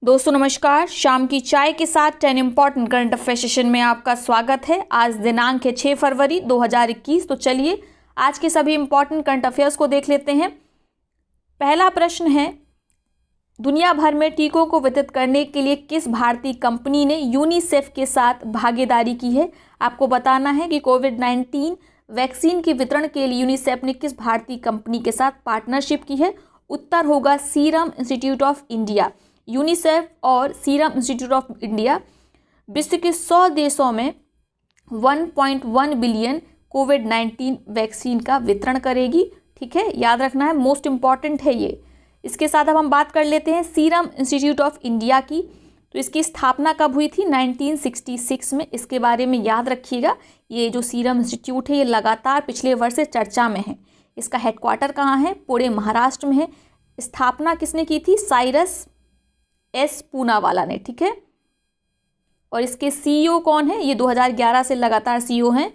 दोस्तों नमस्कार। शाम की चाय के साथ 10 इम्पॉर्टेंट करंट अफेयर सेशन में आपका स्वागत है। आज दिनांक है 6 फरवरी 2021। तो चलिए आज के सभी इम्पॉर्टेंट करंट अफेयर्स को देख लेते हैं। पहला प्रश्न है, दुनिया भर में टीकों को वितरित करने के लिए किस भारतीय कंपनी ने यूनिसेफ के साथ भागीदारी की है। आपको बताना है कि कोविड-19 वैक्सीन के वितरण के लिए यूनिसेफ ने किस भारतीय कंपनी के साथ पार्टनरशिप की है। उत्तर होगा serum institute of India. UNICEF और सीरम इंस्टीट्यूट ऑफ इंडिया विश्व के 100 देशों में 1.1 बिलियन कोविड-19 वैक्सीन का वितरण करेगी। ठीक है, याद रखना है, मोस्ट इम्पॉर्टेंट है ये। इसके साथ अब हम बात कर लेते हैं सीरम इंस्टीट्यूट ऑफ इंडिया की। तो इसकी स्थापना कब हुई थी? 1966 में। इसके बारे में याद रखिएगा। ये जो सीरम इंस्टीट्यूट है ये लगातार पिछले वर्ष से चर्चा में है। इसका हेडक्वार्टर कहाँ है? पुणे महाराष्ट्र में है। स्थापना किसने की थी? साइरस एस पूनावाला ने। ठीक है, और इसके सीईओ कौन है? ये 2011 से लगातार सीईओ हैं,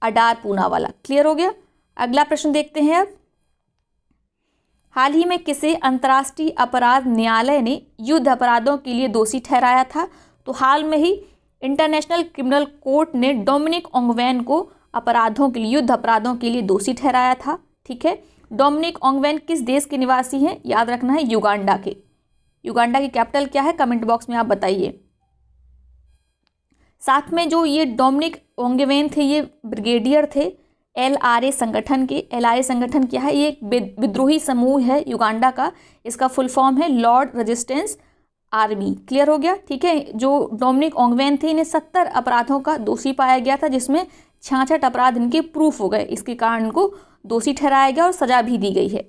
अडार पूनावाला। क्लियर हो गया। अगला प्रश्न देखते हैं अब। हाल ही में किसे अंतर्राष्ट्रीय अपराध न्यायालय ने युद्ध अपराधों के लिए दोषी ठहराया था? तो हाल में ही इंटरनेशनल क्रिमिनल कोर्ट ने डोमिनिक ओंगवेन को अपराधों के लिए, युद्ध अपराधों के लिए दोषी ठहराया था। ठीक है, डोमिनिक ओंगवेन किस देश के निवासी हैं? याद रखना है, युगांडा के। युगांडा की कैपिटल क्या है? कमेंट बॉक्स में आप बताइए। साथ में जो ये डोमिनिक ओंगवेन थे ये ब्रिगेडियर थे एलआरए संगठन के। एलआरए संगठन क्या है? ये एक विद्रोही समूह है युगांडा का। इसका फुल फॉर्म है लॉर्ड रेजिस्टेंस आर्मी। क्लियर हो गया। ठीक है, जो डोमिनिक ओंगवेन थे इन्हें 70 अपराधों का दोषी पाया गया था, जिसमें 66 अपराध इनके प्रूफ हो गए। इसके कारण इनको दोषी ठहराया गया और सजा भी दी गई है।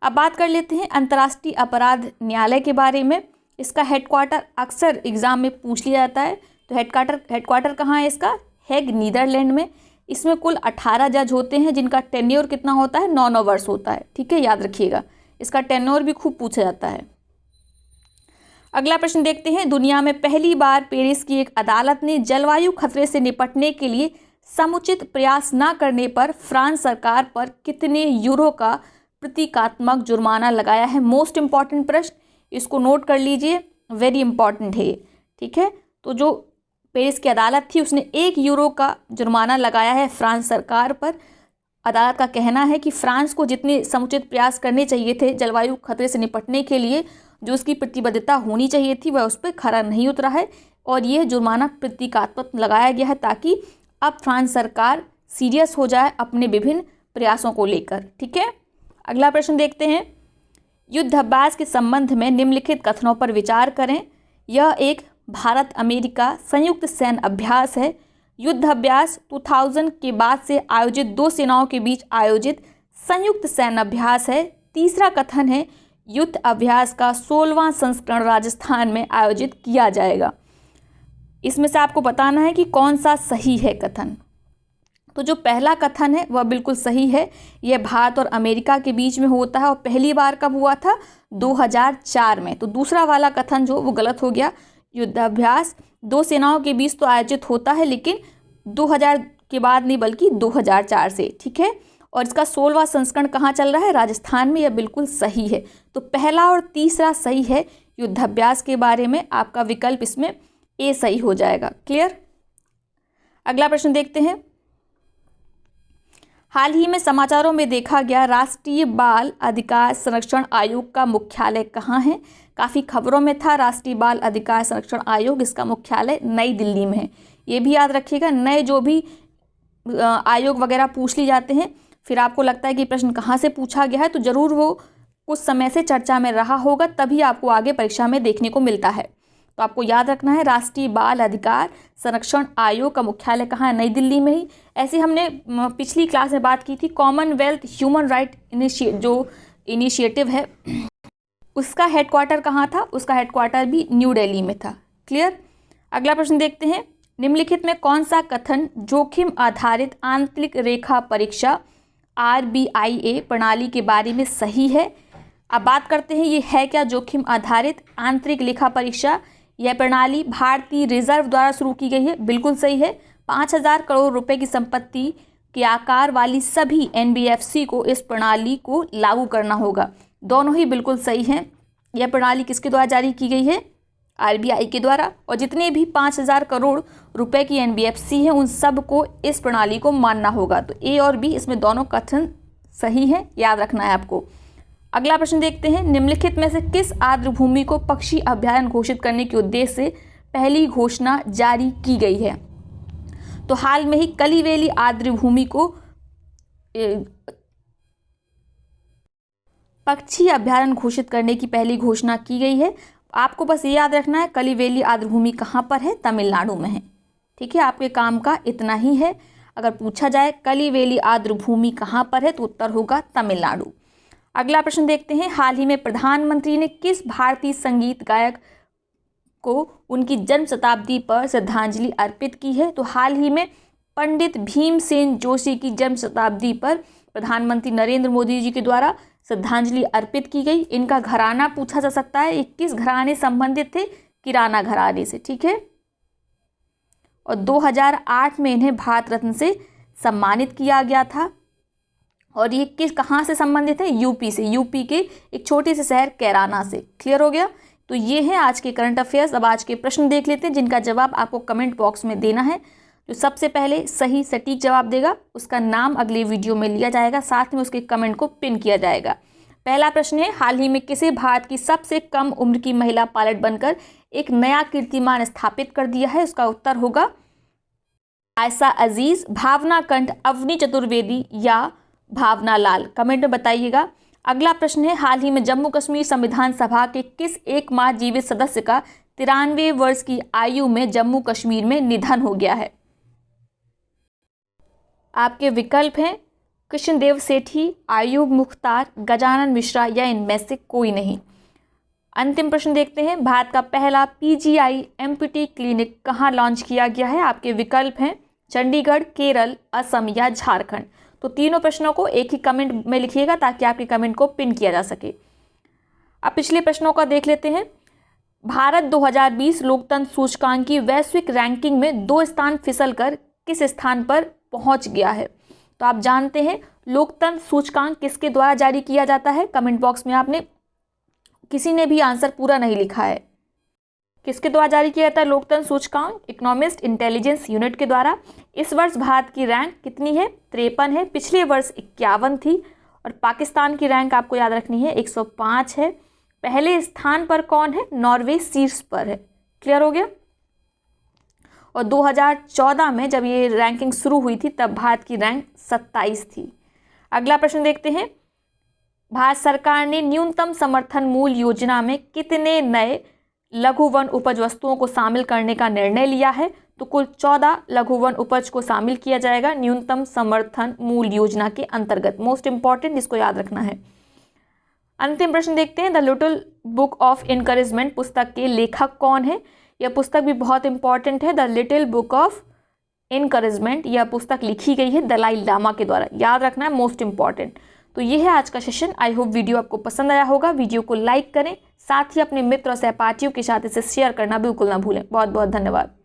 अब बात कर लेते हैं अंतर्राष्ट्रीय अपराध न्यायालय के बारे में। इसका हेडक्वार्टर अक्सर एग्जाम में पूछ लिया जाता है। तो हेडक्वार्टर कहाँ है इसका? हेग, नीदरलैंड में। इसमें कुल 18 जज होते हैं, जिनका टेन्योर कितना होता है? 9 वर्ष होता है। ठीक है, याद रखिएगा, इसका टेन्योर भी खूब पूछा जाता है। अगला प्रश्न देखते हैं। दुनिया में पहली बार पेरिस की एक अदालत ने जलवायु खतरे से निपटने के लिए समुचित प्रयास न करने पर फ्रांस सरकार पर कितने यूरो का प्रतीकात्मक जुर्माना लगाया है? मोस्ट इंपॉर्टेंट प्रश्न, इसको नोट कर लीजिए, वेरी इंपॉर्टेंट है। ठीक है, तो जो पेरिस की अदालत थी उसने 1 यूरो का जुर्माना लगाया है फ्रांस सरकार पर। अदालत का कहना है कि फ्रांस को जितने समुचित प्रयास करने चाहिए थे जलवायु खतरे से निपटने के लिए, जो उसकी प्रतिबद्धता होनी चाहिए थी, वह उस पर खरा नहीं उतरा है और यह जुर्माना प्रतीकात्मक लगाया गया है ताकि अब फ्रांस सरकार सीरियस हो जाए अपने विभिन्न प्रयासों को लेकर। ठीक है, अगला प्रश्न देखते हैं। युद्धाभ्यास के संबंध में निम्नलिखित कथनों पर विचार करें। यह एक भारत अमेरिका संयुक्त सैन्य अभ्यास है। युद्धाभ्यास 2000 के बाद से आयोजित 2 सेनाओं के बीच आयोजित संयुक्त सैन्य अभ्यास है। तीसरा कथन है, युद्ध अभ्यास का 16वां संस्करण राजस्थान में आयोजित किया जाएगा। इसमें से आपको बताना है कि कौन सा सही है कथन। तो जो पहला कथन है वह बिल्कुल सही है। यह भारत और अमेरिका के बीच में होता है और पहली बार कब हुआ था? 2004 में। तो दूसरा वाला कथन जो वो गलत हो गया। युद्धाभ्यास 2 सेनाओं के बीच तो आयोजित होता है, लेकिन 2000 के बाद नहीं बल्कि 2004 से। ठीक है, और इसका 16वां संस्करण कहाँ चल रहा है? राजस्थान में। यह बिल्कुल सही है। तो पहला और तीसरा सही है। युद्धाभ्यास के बारे में आपका विकल्प इसमें ए सही हो जाएगा। क्लियर। अगला प्रश्न देखते हैं। हाल ही में समाचारों में देखा गया राष्ट्रीय बाल अधिकार संरक्षण आयोग का मुख्यालय कहाँ है? काफ़ी खबरों में था राष्ट्रीय बाल अधिकार संरक्षण आयोग। इसका मुख्यालय नई दिल्ली में है। ये भी याद रखिएगा, नए जो भी आयोग वगैरह पूछ लिए जाते हैं, फिर आपको लगता है कि प्रश्न कहाँ से पूछा गया है, तो ज़रूर वो कुछ समय से चर्चा में रहा होगा, तभी आपको आगे परीक्षा में देखने को मिलता है। तो आपको याद रखना है राष्ट्रीय बाल अधिकार संरक्षण आयोग का मुख्यालय कहाँ है? नई दिल्ली में ही। ऐसे हमने पिछली क्लास में बात की थी कॉमनवेल्थ ह्यूमन राइट जो इनिशिएटिव है उसका हेडक्वार्टर कहाँ था? उसका हेडक्वार्टर भी न्यू दिल्ली में था। क्लियर। अगला प्रश्न देखते हैं। निम्नलिखित में कौन सा कथन जोखिम आधारित आंतरिक रेखा परीक्षा RBIA प्रणाली के बारे में सही है? अब बात करते हैं ये है क्या जोखिम आधारित आंतरिक लेखा परीक्षा। यह प्रणाली भारतीय रिजर्व द्वारा शुरू की गई है। बिल्कुल सही है। 5000 करोड़ रुपए की संपत्ति के आकार वाली सभी NBFC को इस प्रणाली को लागू करना होगा। दोनों ही बिल्कुल सही हैं। यह प्रणाली किसके द्वारा जारी की गई है? RBI के द्वारा, और जितने भी 5,000 करोड़ रुपए की NBFC है उन सब को इस प्रणाली को मानना होगा। तो A और B इसमें दोनों कथन सही है, याद रखना है आपको। अगला प्रश्न देखते हैं, निम्नलिखित में से किस आर्द्र भूमि को पक्षी अभयारण्य घोषित करने के उद्देश्य से पहली घोषणा जारी की गई है? तो हाल में ही कलिवेली आर्द्र भूमि को पक्षी अभयारण्य घोषित करने की पहली घोषणा की गई है। आपको बस ये याद रखना है कलिवेली आर्द्र भूमि कहाँ पर है, तमिलनाडु में है। ठीक है, आपके काम का इतना ही है। अगर पूछा जाए कलिवेली आर्द्र भूमि कहाँ पर है तो उत्तर होगा तमिलनाडु। अगला प्रश्न देखते हैं, हाल ही में प्रधानमंत्री ने किस भारतीय संगीत गायक को उनकी जन्म शताब्दी पर श्रद्धांजलि अर्पित की है? तो हाल ही में पंडित भीमसेन जोशी की जन्म शताब्दी पर प्रधानमंत्री नरेंद्र मोदी जी के द्वारा श्रद्धांजलि अर्पित की गई। इनका घराना पूछा जा सकता है, ये किस घराने संबंधित थे? किराना घराने से। ठीक है, और 2008 में इन्हें भारत रत्न से सम्मानित किया गया था। और ये कहाँ से संबंधित है? यूपी से, यूपी के एक छोटे से शहर कैराना से। क्लियर हो गया? तो ये है आज के करंट अफेयर्स। अब आज के प्रश्न देख लेते हैं जिनका जवाब आपको कमेंट बॉक्स में देना है। जो सबसे पहले सही सटीक जवाब देगा उसका नाम अगले वीडियो में लिया जाएगा, साथ में उसके कमेंट को पिन किया जाएगा। पहला प्रश्न है, हाल ही में किसे भारत की सबसे कम उम्र की महिला पायलट बनकर एक नया कीर्तिमान स्थापित कर दिया है? उसका उत्तर होगा आयशा अजीज, भावना कंठ, अवनी चतुर्वेदी या भावना लाल। कमेंट में बताइएगा। अगला प्रश्न है, हाल ही में जम्मू कश्मीर संविधान सभा के किस एकमात्र जीवित सदस्य का 93 वर्ष की आयु में जम्मू कश्मीर में निधन हो गया है? आपके विकल्प हैं कृष्णदेव सेठी, आयूब मुख्तार, गजानन मिश्रा या इनमें से कोई नहीं। अंतिम प्रश्न देखते हैं, भारत का पहला PGI MPT क्लिनिक कहाँ लॉन्च किया गया है? आपके विकल्प हैं चंडीगढ़, केरल, असम या झारखंड। तो तीनों प्रश्नों को एक ही कमेंट में लिखिएगा ताकि आपके कमेंट को पिन किया जा सके। अब पिछले प्रश्नों का देख लेते हैं। भारत 2020 लोकतंत्र सूचकांक की वैश्विक रैंकिंग में 2 स्थान फिसलकर किस स्थान पर पहुंच गया है? तो आप जानते हैं लोकतंत्र सूचकांक किसके द्वारा जारी किया जाता है? कमेंट बॉक्स में आपने किसी ने भी आंसर पूरा नहीं लिखा है। किसके द्वारा जारी किया जाता है लोकतंत्र सूचकांक? इकोनॉमिस्ट इंटेलिजेंस यूनिट के द्वारा। इस वर्ष भारत की रैंक कितनी है? 53 है। पिछले वर्ष 51 थी। और पाकिस्तान की रैंक आपको याद रखनी है 105 है। पहले स्थान पर कौन है? नॉर्वे शीर्ष पर है। क्लियर हो गया? और 2014 में जब ये रैंकिंग शुरू हुई थी तब भारत की रैंक 27 थी। अगला प्रश्न देखते हैं, भारत सरकार ने न्यूनतम समर्थन मूल्य योजना में कितने नए लघु वन उपज वस्तुओं को शामिल करने का निर्णय लिया है? तो कुल 14 लघु वन उपज को शामिल किया जाएगा न्यूनतम समर्थन मूल्य योजना के अंतर्गत। मोस्ट इंपॉर्टेंट, इसको याद रखना है। अंतिम प्रश्न देखते हैं, the little book of encouragement पुस्तक के लेखक कौन है? यह पुस्तक भी बहुत इंपॉर्टेंट है। The little book of encouragement, यह पुस्तक लिखी गई है दलाई लामा के द्वारा। याद रखना है, मोस्ट इंपॉर्टेंट। तो ये है आज का सेशन। आई होप वीडियो आपको पसंद आया होगा। वीडियो को लाइक करें, साथ ही अपने मित्र और सहपाठियों के साथ इसे शेयर करना बिल्कुल ना भूलें। बहुत बहुत धन्यवाद।